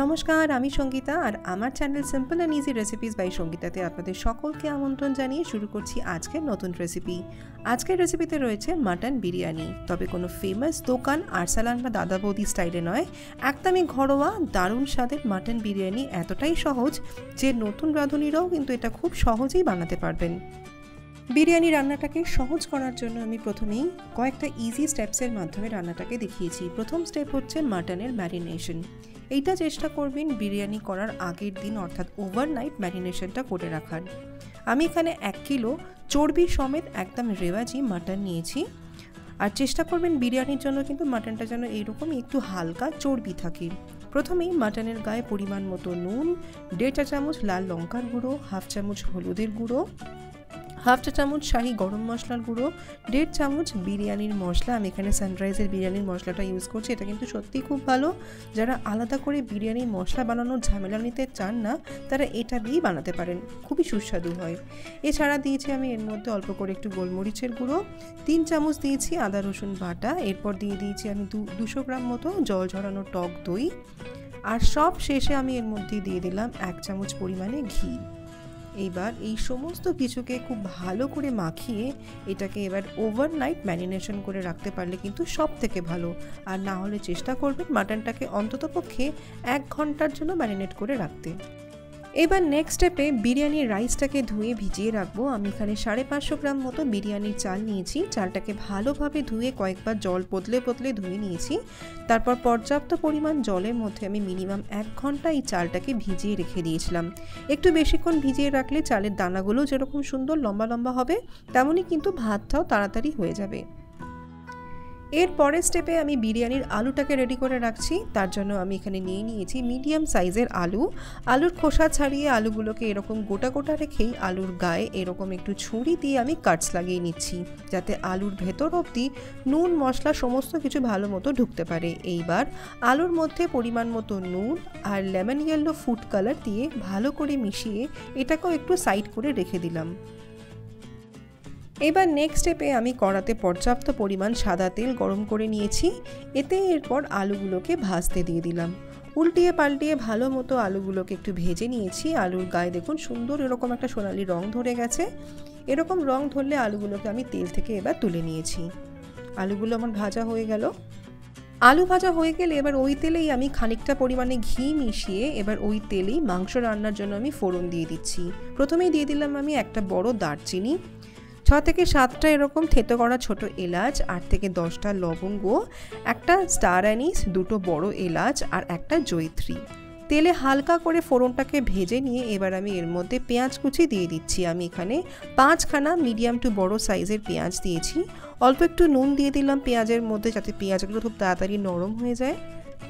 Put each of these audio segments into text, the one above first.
নমস্কার, আমি সঙ্গীতা আর আমার channel simple and easy recipes by সঙ্গীতাতে আপনাদের সকলকে আমন্ত্রণ জানিয়ে শুরু করছি আজকের নতুন রেসিপি। আজকের রেসিপিতে রয়েছে মাটন বিরিয়ানি, তবে কোনো ফেমাস দোকান আরসালান বা দাদা বৌদি স্টাইলে নয়, একদমই ঘরোয়া দারুণ স্বাদের মাটন বিরিয়ানি এতটাই সহজ যে নতুন রাঁধুনিরাও কিন্তু এটা খুব সহজেই বানাতে পারবেন। বিরিয়ানি রান্নাটাকে সহজ করার জন্য আমি প্রথমেই কয়েকটা ইজি স্টেপসের মাধ্যমে রান্নাটাকে দেখিয়েছি। প্রথম স্টেপ হচ্ছে মাটনের ম্যারিনেশন। এইটা চেষ্টা করবেন বিরিয়ানি করার আগের দিন অর্থাৎ ওভারনাইট ম্যারিনেশনটা করে রাখার। আমি এখানে 1 কিলো চর্বি সমেত একদম রেওয়াজি মাটন নিয়েছি। আর চেষ্টা করবেন বিরিয়ানির জন্য কিন্তু মাটনটা যেন এইরকমই একটু হালকা চর্বি থাকে। প্রথমেই মাটনের গায়ে পরিমাণ মতো নুন, 1.5 চা চামচ লাল লঙ্কার গুঁড়ো, 1/2 চামচ হলুদের গুঁড়ো, 1/2 চা চামচ শাহি গরম মশলার গুঁড়ো, 1.5 চামচ বিরিয়ানির মশলা। আমি এখানে সানরাইজের বিরিয়ানির মশলাটা ইউজ করছি, এটা কিন্তু সত্যিই খুব ভালো। যারা আলাদা করে বিরিয়ানির মশলা বানানোর ঝামেলা নিতে চান না তারা এটা দিয়েই বানাতে পারেন, খুবই সুস্বাদু হয়। এছাড়া দিয়েছি আমি এর মধ্যে অল্প করে একটু গোলমরিচের গুঁড়ো, 3 চামচ দিয়েছি আদা রসুন বাটা, এরপর দিয়ে দিয়েছি আমি 200 গ্রাম মতো জল ঝরানো টক দই, আর সব শেষে আমি এর মধ্যে দিয়ে দিলাম 1 চামচ পরিমাণে ঘি। এইবার এই সমস্ত কিছুকে খুব ভালো করে মাখিয়ে এটাকে এবার ওভারনাইট ম্যারিনেশন করে রাখতে পারলে কিন্তু সব থেকে ভালো। আর না হলে চেষ্টা করবেন মাটনটাকে অন্ততপক্ষে 1 ঘন্টার জন্য ম্যারিনেট করে রাখতে। এবার নেক্সট স্টেপে বিরিয়ানির রাইসটাকে ধুয়ে ভিজিয়ে রাখবো। আমি এখানে 550 গ্রাম মতো বিরিয়ানির চাল নিয়েছি। চালটাকে ভালোভাবে ধুয়ে কয়েকবার জল বদলে বদলে ধুয়ে নিয়েছি। তারপর পর্যাপ্ত পরিমাণ জলের মধ্যে আমি মিনিমাম 1 ঘন্টা এই চালটাকে ভিজিয়ে রেখে দিয়েছিলাম। একটু বেশিক্ষণ ভিজিয়ে রাখলে চালের দানাগুলো যেরকম সুন্দর লম্বা লম্বা হবে, তেমনই কিন্তু ভাতটাও তাড়াতাড়ি হয়ে যাবে। এর পরের স্টেপে আমি বিরিয়ানির আলুটাকে রেডি করে রাখছি। তার জন্য আমি এখানে নিয়ে নিয়েছি মিডিয়াম সাইজের আলু। আলুর খোসা ছাড়িয়ে আলুগুলোকে এরকম গোটা গোটা রেখেই আলুর গায়ে এরকম একটু ছুরি দিয়ে আমি কাটস লাগিয়ে নিচ্ছি, যাতে আলুর ভেতর অবধি নুন মশলা সমস্ত কিছু ভালো মতো ঢুকতে পারে। এইবার আলুর মধ্যে পরিমাণ মতো নুন আর লেমন ইয়েলো ফুড কালার দিয়ে ভালো করে মিশিয়ে এটাকেও একটু সাইড করে রেখে দিলাম। এবার নেক্সট স্টেপে আমি কড়াতে পর্যাপ্ত পরিমাণ সাদা তেল গরম করে নিয়েছি। এতে এরপর আলুগুলোকে ভাজতে দিয়ে দিলাম। উল্টিয়ে পাল্টিয়ে ভালো মতো আলুগুলোকে একটু ভেজে নিয়েছি। আলুর গায়ে দেখুন সুন্দর এরকম একটা সোনালি রং ধরে গেছে। এরকম রং ধরলে আলুগুলোকে আমি তেল থেকে এবার তুলে নিয়েছি। আলুগুলো আমার ভাজা হয়ে গেল। আলু ভাজা হয়ে গেলে এবার ওই তেলেই আমি খানিকটা পরিমাণে ঘি মিশিয়ে এবার ওই তেলেই মাংস রান্নার জন্য আমি ফোড়ন দিয়ে দিচ্ছি। প্রথমেই দিয়ে দিলাম আমি একটা বড় দারচিনি, 6 থেকে 7টা এরকম থেতো করা ছোট এলাচ, 8 থেকে 10টা লবঙ্গ, একটা স্টার অ্যানিস, 2টো বড় এলাচ আর একটা জয়িত্রী। তেলে হালকা করে ফোড়নটাকে ভেজে নিয়ে এবার আমি এর মধ্যে পেঁয়াজ কুচি দিয়ে দিচ্ছি। আমি এখানে 5খানা মিডিয়াম টু বড় সাইজের পেঁয়াজ দিয়েছি। অল্প একটু নুন দিয়ে দিলাম পেঁয়াজের মধ্যে, যাতে পেঁয়াজগুলো খুব তাড়াতাড়ি নরম হয়ে যায়।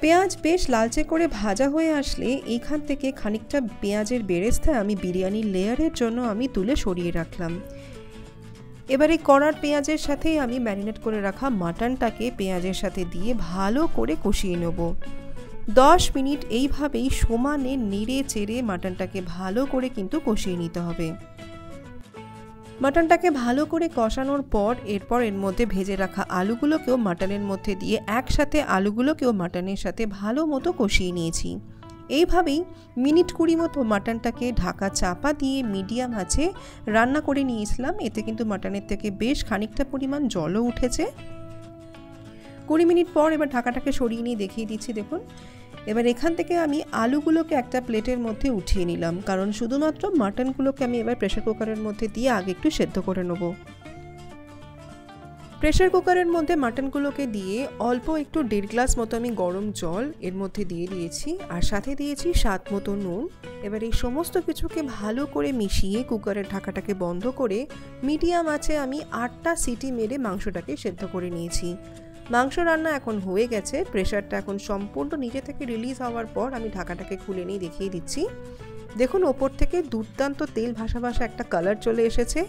পেঁয়াজ বেশ লালচে করে ভাজা হয়ে আসলে এইখান থেকে খানিকটা পেঁয়াজের বেরেস্তা আমি বিরিয়ানির লেয়ারের জন্য আমি তুলে সরিয়ে রাখলাম। এবার এই কড়ার পেঁয়াজের সাথেই আমি ম্যারিনেট করে রাখা মাটনটাকে পেঁয়াজের সাথে দিয়ে ভালো করে কষিয়ে নেব। 10 মিনিট এইভাবেই সমানে নেড়ে চেড়ে মাটনটাকে ভালো করে কিন্তু কষিয়ে নিতে হবে। মাটনটাকে ভালো করে কষানোর পর এরপর এর মধ্যে ভেজে রাখা আলুগুলোকেও মাটনের মধ্যে দিয়ে একসাথে আলুগুলোকেও মাটনের সাথে ভালো মতো কষিয়ে নিয়েছি। এইভাবেই মিনিট 20 মতো মাটনটাকে ঢাকা চাপা দিয়ে মিডিয়াম আঁচে রান্না করে নিয়েছিলাম। এতে কিন্তু মাটনের থেকে বেশ খানিকটা পরিমাণ জলও উঠেছে। 20 মিনিট পর এবার ঢাকাটাকে সরিয়ে নিয়ে দেখিয়ে দিচ্ছি, দেখুন। এবার এখান থেকে আমি আলুগুলোকে একটা প্লেটের মধ্যে উঠিয়ে নিলাম, কারণ শুধুমাত্র মাটনগুলোকে আমি এবার প্রেসার কুকারের মধ্যে দিয়ে আগে একটু সেদ্ধ করে নেব। প্রেসার কুকারের মধ্যে মাটনগুলোকে দিয়ে অল্প একটু 1.5 গ্লাস মতো আমি গরম জল এর মধ্যে দিয়ে দিয়েছি, আর সাথে দিয়েছি স্বাদ মতো নুন। এবার এই সমস্ত কিছুকে ভালো করে মিশিয়ে কুকারের ঢাকাটাকে বন্ধ করে মিডিয়াম আঁচে আমি 8টা সিটি মেরে মাংসটাকে সেদ্ধ করে নিয়েছি। মাংস রান্না এখন হয়ে গেছে। প্রেসারটা এখন সম্পূর্ণ নিজে থেকে রিলিজ হওয়ার পর আমি ঢাকাটাকে খুলে নিয়ে দেখিয়ে দিচ্ছি। দেখুন ওপর থেকে দুর্দান্ত তেল ভাসা ভাসা একটা কালার চলে এসেছে।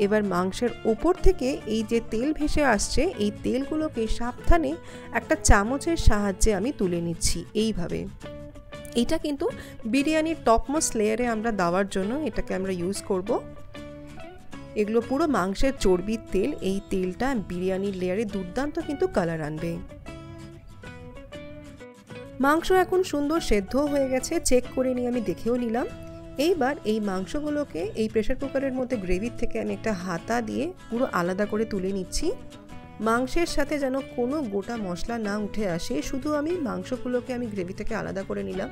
এবার মাংসের ওপর থেকে এই যে তেল ভেসে আসছে, এই তেলগুলোকে সাবধানে একটা চামচের সাহায্যে আমি তুলে নিচ্ছি এইভাবে। এটা কিন্তু বিরিয়ানির টপমোস্ট লেয়ারে আমরা দেওয়ার জন্য এটাকে আমরা ইউজ করব। এগুলো পুরো মাংসের চর্বির তেল। এই তেলটা বিরিয়ানির লেয়ারে দুর্দান্ত কিন্তু কালার আনবে। মাংস এখন সুন্দর সেদ্ধ হয়ে গেছে, চেক করে নিয়ে আমি দেখেও নিলাম। এইবার এই মাংসগুলোকে এই প্রেসার কুকারের মধ্যে গ্রেভির থেকে আমি একটা হাতা দিয়ে পুরো আলাদা করে তুলে নিচ্ছি। মাংসের সাথে যেন কোনো গোটা মশলা না উঠে আসে, শুধু আমি মাংসগুলোকে আমি গ্রেভি থেকে আলাদা করে নিলাম।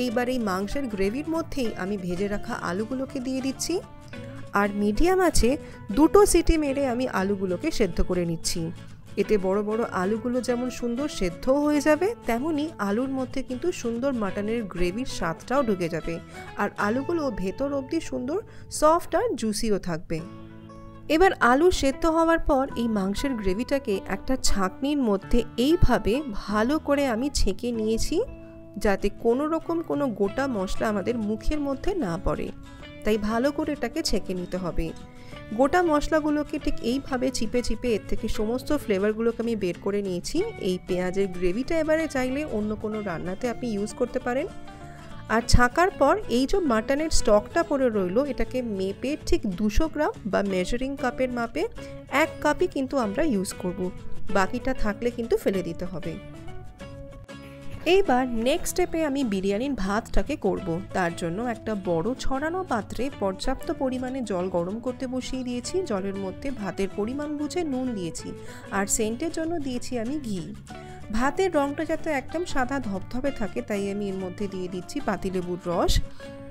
এইবার এই মাংসের গ্রেভির মধ্যেই আমি ভেজে রাখা আলুগুলোকে দিয়ে দিচ্ছি, আর মিডিয়াম আছে 2টো সিটি মেরে আমি আলুগুলোকে সেদ্ধ করে নিচ্ছি। এতে বড় বড় আলুগুলো যেমন সুন্দর সেদ্ধ হয়ে যাবে, তেমনি আলুর মধ্যে কিন্তু সুন্দর মাটনের গ্রেভির স্বাদটাও ঢুকে যাবে, আর আলুগুলো ভেতর অবধি সুন্দর সফট আর জুসিও থাকবে। এবার আলু সেদ্ধ হওয়ার পর এই মাংসের গ্রেভিটাকে একটা ছাঁকনির মধ্যে এইভাবে ভালো করে আমি ছেঁকে নিয়েছি, যাতে কোনো রকম কোনো গোটা মশলা আমাদের মুখের মধ্যে না পড়ে। তাই ভালো করে এটাকে ছেঁকে নিতে হবে। গোটা মশলাগুলোকে ঠিক এইভাবে চিপে চিপে এর থেকে সমস্ত ফ্লেভারগুলোকে আমি বের করে নিয়েছি। এই পেঁয়াজের গ্রেভিটা এবারে চাইলে অন্য কোনো রান্নাতে আপনি ইউজ করতে পারেন। আর ছাঁকার পর এই যে মাটনের স্টকটা পড়ে রইলো, এটাকে মেপে ঠিক 200 গ্রাম বা মেজারিং কাপের মাপে 1 কাপই কিন্তু আমরা ইউজ করব, বাকিটা থাকলে কিন্তু ফেলে দিতে হবে। এইবার নেক্সট স্টেপে আমি বিরিয়ানির ভাতটাকে করব। তার জন্য একটা বড় ছড়ানো পাত্রে পর্যাপ্ত পরিমাণে জল গরম করতে বসিয়ে দিয়েছি। জলের মধ্যে ভাতের পরিমাণ বুঝে নুন দিয়েছি, আর সেন্টের জন্য দিয়েছি আমি ঘি। ভাতের রঙটা যাতে একদম সাদা ধবধবে থাকে, তাই আমি এর মধ্যে দিয়ে দিচ্ছি পাতিলেবুর রস,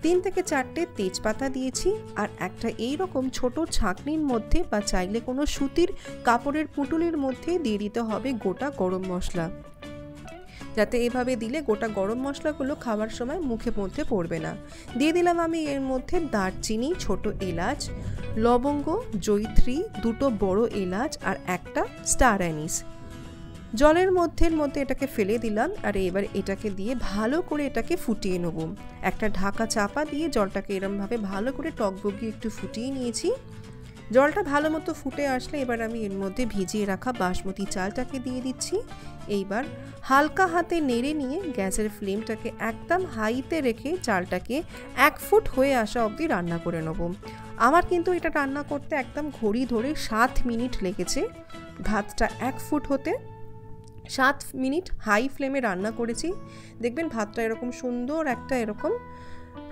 3 থেকে 4টে তেজপাতা দিয়েছি, আর একটা এইরকম ছোট ছাঁকনির মধ্যে বা চাইলে কোনো সুতির কাপড়ের পুটুলির মধ্যে দিয়ে দিতে হবে গোটা গরম মশলা, যাতে এভাবে দিলে গোটা গরম মশলাগুলো খাওয়ার সময় মুখে মধ্যে পড়বে না। দিয়ে দিলাম আমি এর মধ্যে দারচিনি, ছোট এলাচ, লবঙ্গ, জয়িত্রী, 2টো বড় এলাচ আর একটা স্টার অ্যানিস। জলের মধ্যে এটাকে ফেলে দিলাম, আর এবার এটাকে দিয়ে ভালো করে এটাকে ফুটিয়ে নেব। একটা ঢাকা চাপা দিয়ে জলটাকে এরমভাবে ভালো করে টকবগিয়ে একটু ফুটিয়ে নিয়েছি। জলটা ভালো মতো ফুটে আসলে এবার আমি এর মধ্যে ভিজিয়ে রাখা বাসমতি চালটাকে দিয়ে দিচ্ছি। এইবার হালকা হাতে নেড়ে নিয়ে গ্যাসের ফ্লেমটাকে একদম হাইতে রেখে চালটাকে 1 ফুট হয়ে আসা অবধি রান্না করে নেব। আমার কিন্তু এটা রান্না করতে একদম ঘড়ি ধরে 7 মিনিট লেগেছে। ভাতটা 1 ফুট হতে 7 মিনিট হাই ফ্লেমে রান্না করেছি। দেখবেন ভাতটা এরকম সুন্দর একটা এরকম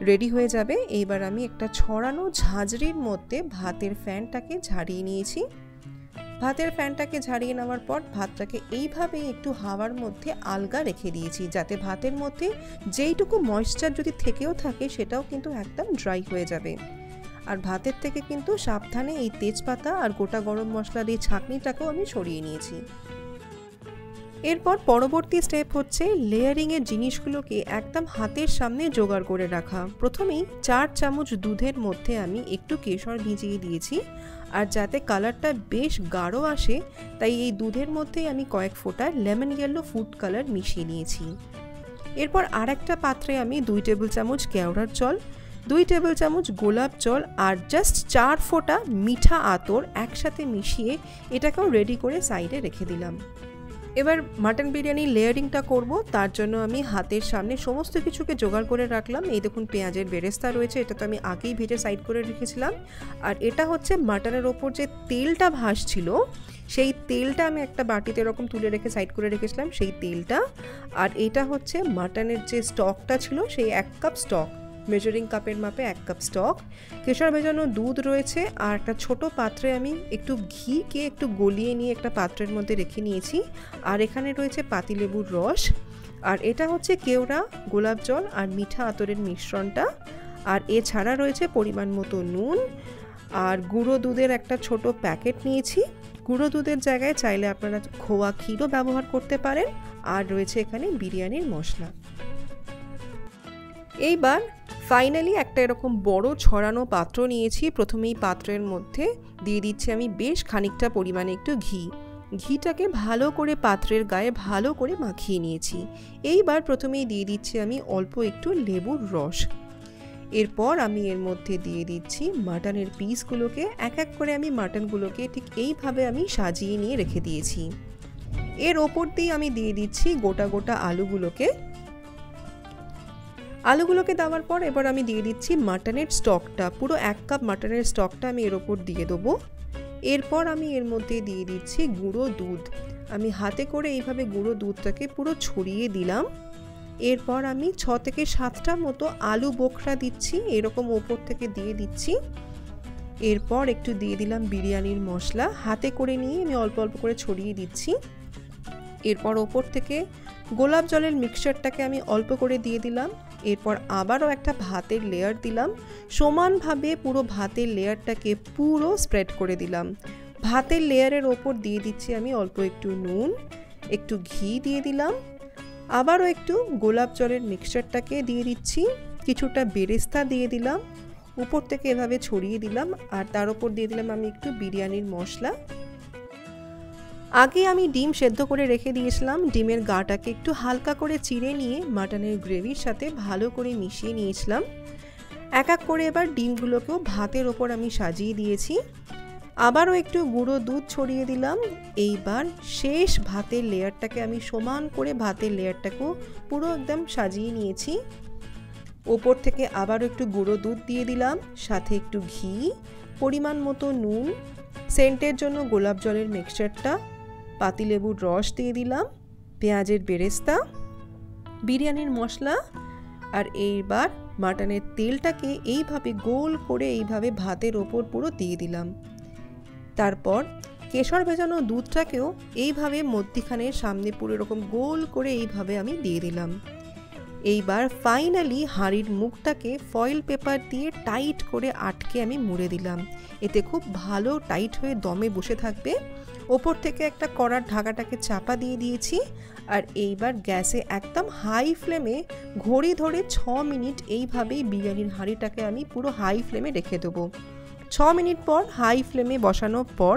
রেডি হয়ে যাবে। এইবার আমি একটা ছড়ানো ঝাঁঝরির মধ্যে ভাতের ফ্যানটাকে ঝাড়িয়ে নিয়েছি। ভাতের ফ্যানটাকে ঝাড়িয়ে নেওয়ার পর ভাতটাকে এইভাবে একটু হাওয়ার মধ্যে আলগা রেখে দিয়েছি, যাতে ভাতের মধ্যে যেইটুকু ময়েশ্চার যদি থেকেও থাকে সেটাও কিন্তু একদম ড্রাই হয়ে যাবে। আর ভাতের থেকে কিন্তু সাবধানে এই তেজপাতা আর গোটা গরম মশলা দিয়ে ছাঁকনিটাকেও আমি সরিয়ে নিয়েছি। এরপর পরবর্তী স্টেপ হচ্ছে লেয়ারিংয়ের জিনিসগুলোকে একদম হাতের সামনে জোগাড় করে রাখা। প্রথমেই 4 চামচ দুধের মধ্যে আমি একটু কেশর ভিজিয়ে দিয়েছি, আর যাতে কালারটা বেশ গাঢ় আসে তাই এই দুধের মধ্যেই আমি কয়েক ফোঁটা লেমন ইয়েলো ফুড কালার মিশিয়ে নিয়েছি। এরপর আরেকটা পাত্রে আমি 2 টেবিল চামচ কেওড়ার জল, 2 টেবিল চামচ গোলাপ জল আর জাস্ট 4 ফোঁটা মিঠা আতর একসাথে মিশিয়ে এটাকেও রেডি করে সাইডে রেখে দিলাম। এবার মাটন বিরিয়ানি লেয়ারিংটা করব। তার জন্য আমি হাতের সামনে সমস্ত কিছুকে জোগাড় করে রাখলাম। এই দেখুন পেঁয়াজের বেরেস্তা রয়েছে, এটা তো আমি আগেই ভেজে সাইড করে রেখেছিলাম। আর এটা হচ্ছে মাটনের ওপর যে তেলটা ভাসছিল, সেই তেলটা আমি একটা বাটিতে এরকম তুলে রেখে সাইড করে রেখেছিলাম, সেই তেলটা। আর এটা হচ্ছে মাটনের যে স্টকটা ছিল, সেই 1 কাপ স্টক, মেজারিং কাপের মাপে 1 কাপ স্টক। কেশর ভেজানো দুধ রয়েছে, আর একটা ছোট পাত্রে আমি একটু ঘিকে একটু গলিয়ে নিয়ে একটা পাত্রের মধ্যে রেখে নিয়েছি। আর এখানে রয়েছে পাতিলেবুর রস, আর এটা হচ্ছে কেওড়া, গোলাপ জল আর মিঠা আতরের মিশ্রণটা। আর এছাড়া রয়েছে পরিমাণ মতো নুন, আর গুঁড়ো দুধের একটা ছোট প্যাকেট নিয়েছি। গুঁড়ো দুধের জায়গায় চাইলে আপনারা খোয়া ক্ষীরও ব্যবহার করতে পারেন। আর রয়েছে এখানে বিরিয়ানির মশলা। এইবার ফাইনালি একটা এরকম বড় ছড়ানো পাত্র নিয়েছি। প্রথমেই পাত্রের মধ্যে দিয়ে দিচ্ছি আমি বেশ খানিকটা পরিমাণে একটু ঘি। ঘিটাকে ভালো করে পাত্রের গায়ে ভালো করে মাখিয়ে নিয়েছি। এইবার প্রথমেই দিয়ে দিচ্ছি আমি অল্প একটু লেবুর রস। এরপর আমি এর মধ্যে দিয়ে দিচ্ছি মাটনের পিসগুলোকে। এক এক করে আমি মাটনগুলোকে ঠিক এইভাবে আমি সাজিয়ে নিয়ে রেখে দিয়েছি। এর ওপর দিয়ে আমি দিয়ে দিচ্ছি গোটা গোটা আলুগুলোকে। আলুগুলোকে দেওয়ার পর এবার আমি দিয়ে দিচ্ছি মাটনের স্টকটা, পুরো 1 কাপ মাটনের স্টকটা আমি এর ওপর দিয়ে দেবো। এরপর আমি এর মধ্যে দিয়ে দিচ্ছি গুঁড়ো দুধ। আমি হাতে করে এইভাবে গুঁড়ো দুধটাকে পুরো ছড়িয়ে দিলাম। এরপর আমি 6 থেকে 7টা মতো আলু বোখরা দিচ্ছি, এরকম ওপর থেকে দিয়ে দিচ্ছি। এরপর একটু দিয়ে দিলাম বিরিয়ানির মশলা, হাতে করে নিয়ে আমি অল্প অল্প করে ছড়িয়ে দিচ্ছি। এরপর ওপর থেকে গোলাপ জলের মিক্সচারটাকে আমি অল্প করে দিয়ে দিলাম। এরপর আবারও একটা ভাতের লেয়ার দিলাম, সমানভাবে পুরো ভাতের লেয়ারটাকে পুরো স্প্রেড করে দিলাম। ভাতের লেয়ারের ওপর দিয়ে দিচ্ছি আমি অল্প একটু নুন, একটু ঘি দিয়ে দিলাম, আবারও একটু গোলাপ জলের মিক্সচারটাকে দিয়ে দিচ্ছি, কিছুটা বেরেস্তা দিয়ে দিলাম, উপর থেকে এভাবে ছড়িয়ে দিলাম। আর তার উপর দিয়ে দিলাম আমি একটু বিরিয়ানির মশলা। আগে আমি ডিম সেদ্ধ করে রেখে দিয়েছিলাম, ডিমের গাটাকে একটু হালকা করে চিড়ে নিয়ে মাটনের গ্রেভির সাথে ভালো করে মিশিয়ে নিয়েছিলাম। এক এক করে এবার ডিমগুলোকেও ভাতের ওপর আমি সাজিয়ে দিয়েছি, আবারও একটু গুঁড়ো দুধ ছড়িয়ে দিলাম। এইবার শেষ ভাতের লেয়ারটাকে আমি সমান করে ভাতের লেয়ারটাকেও পুরো একদম সাজিয়ে নিয়েছি। ওপর থেকে আবারও একটু গুঁড়ো দুধ দিয়ে দিলাম, সাথে একটু ঘি, পরিমাণ মতো নুন, সেন্টের জন্য গোলাপ জলের মিক্সচারটা, পাতিলেবুর রস দিয়ে দিলাম, পেঁয়াজের বেরেস্তা, বিরিয়ানির মশলা। আর এইবার মাটনের তেলটাকে এইভাবে গোল করে এইভাবে ভাতের ওপর পুরো দিয়ে দিলাম। তারপর কেশর ভেজানো দুধটাকেও এইভাবে মধ্যিখানের সামনে পুরো এরকম গোল করে এইভাবে আমি দিয়ে দিলাম। এইবার ফাইনালি হাঁড়ির মুখটাকে ফয়েল পেপার দিয়ে টাইট করে আটকে আমি মুড়ে দিলাম, এতে খুব ভালো টাইট হয়ে দমে বসে থাকবে। ওপর থেকে একটা কড়ার ঢাকাটাকে চাপা দিয়ে দিয়েছি। আর এইবার গ্যাসে একদম হাই ফ্লেমে ঘড়ি ধরে 6 মিনিট এইভাবেই বিরিয়ানির হাঁড়িটাকে আমি পুরো হাই ফ্লেমে রেখে দেবো। 6 মিনিট পর হাই ফ্লেমে বসানোর পর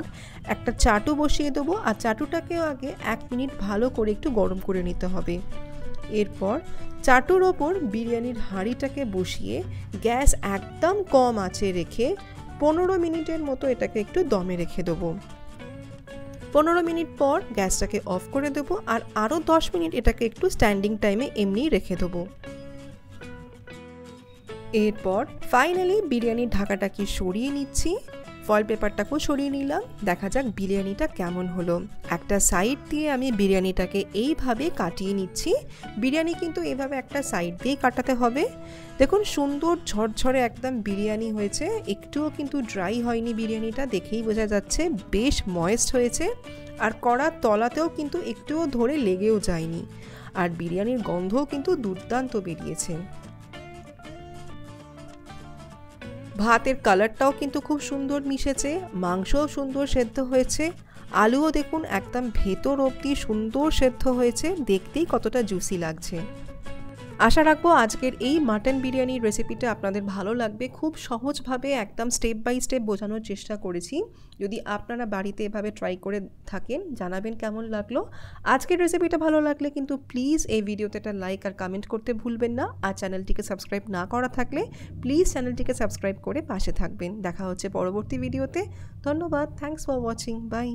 একটা চাটু বসিয়ে দেবো, আর চাটুটাকেও আগে 1 মিনিট ভালো করে একটু গরম করে নিতে হবে। এরপর চাটুর ওপর বিরিয়ানির হাঁড়িটাকে বসিয়ে গ্যাস একদম কম আঁচে রেখে 15 মিনিটের মতো এটাকে একটু দমে রেখে দেবো। 15 মিনিট পর গ্যাসটাকে অফ করে দেবো, আর আরও 10 মিনিট এটাকে একটু স্ট্যান্ডিং টাইমে এমনিই রেখে দেবো। এরপর ফাইনালি বিরিয়ানির ঢাকাটাকে সরিয়ে নিচ্ছি, ফয়েল পেপারটাকেও সরিয়ে নিলাম। দেখা যাক বিরিয়ানিটা কেমন হলো। একটা সাইড দিয়ে আমি বিরিয়ানিটাকে এইভাবে কাটিয়ে নিচ্ছি। বিরিয়ানি কিন্তু এইভাবে একটা সাইড দিয়েই কাটাতে হবে। দেখুন সুন্দর ঝরঝরে একদম বিরিয়ানি হয়েছে, একটুও কিন্তু ড্রাই হয়নি বিরিয়ানিটা, দেখেই বোঝা যাচ্ছে বেশ ময়েস্ট হয়েছে। আর কড়ার তলাতেও কিন্তু একটুও ধরে লেগেও যায়নি, আর বিরিয়ানির গন্ধও কিন্তু দুর্দান্ত বেরিয়েছে। ভাতের কালারটাও কিন্তু খুব সুন্দর মিশেছে, মাংসও সুন্দর সেদ্ধ হয়েছে, আলুও দেখুন একদম ভেতর অবধি সুন্দর সেদ্ধ হয়েছে, দেখতেই কতটা জুসি লাগছে। আশা রাখবো আজকের এই মাটন বিরিয়ানির রেসিপিটা আপনাদের ভালো লাগবে। খুব সহজভাবে একদম স্টেপ বাই স্টেপ বোঝানোর চেষ্টা করেছি। যদি আপনারা বাড়িতে এভাবে ট্রাই করে থাকেন জানাবেন কেমন লাগলো। আজকের রেসিপিটা ভালো লাগলে কিন্তু প্লিজ এই ভিডিওতে একটা লাইক আর কমেন্ট করতে ভুলবেন না। আর চ্যানেলটিকে সাবস্ক্রাইব না করা থাকলে প্লিজ চ্যানেলটিকে সাবস্ক্রাইব করে পাশে থাকবেন। দেখা হচ্ছে পরবর্তী ভিডিওতে। ধন্যবাদ। Thanks for watching. বাই।